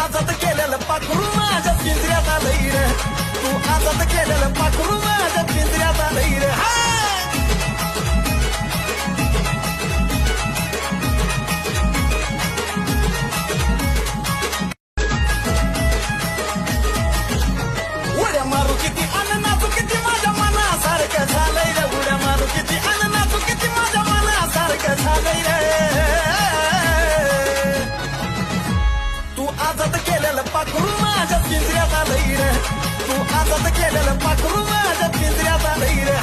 आजाद केलेलं पाखरू माझ्या पिंजऱ्यात आलंय रे तू आजाद केलेलं पाखरू माझ्या पिंजऱ्यात आलंय रे उड्या मारू किती अन नाचू किती माझ्या मनासारखं झालंय रे उड्या मारू किती अन नाचू किती माझ्या मनासारखं झालंय रे तू आजाद केलेलं पाखरू माझ्या पिंजऱ्यात आलंय रे तू आजाद केलेलं पाखरू माझ्या पिंजऱ्यात आलंय रे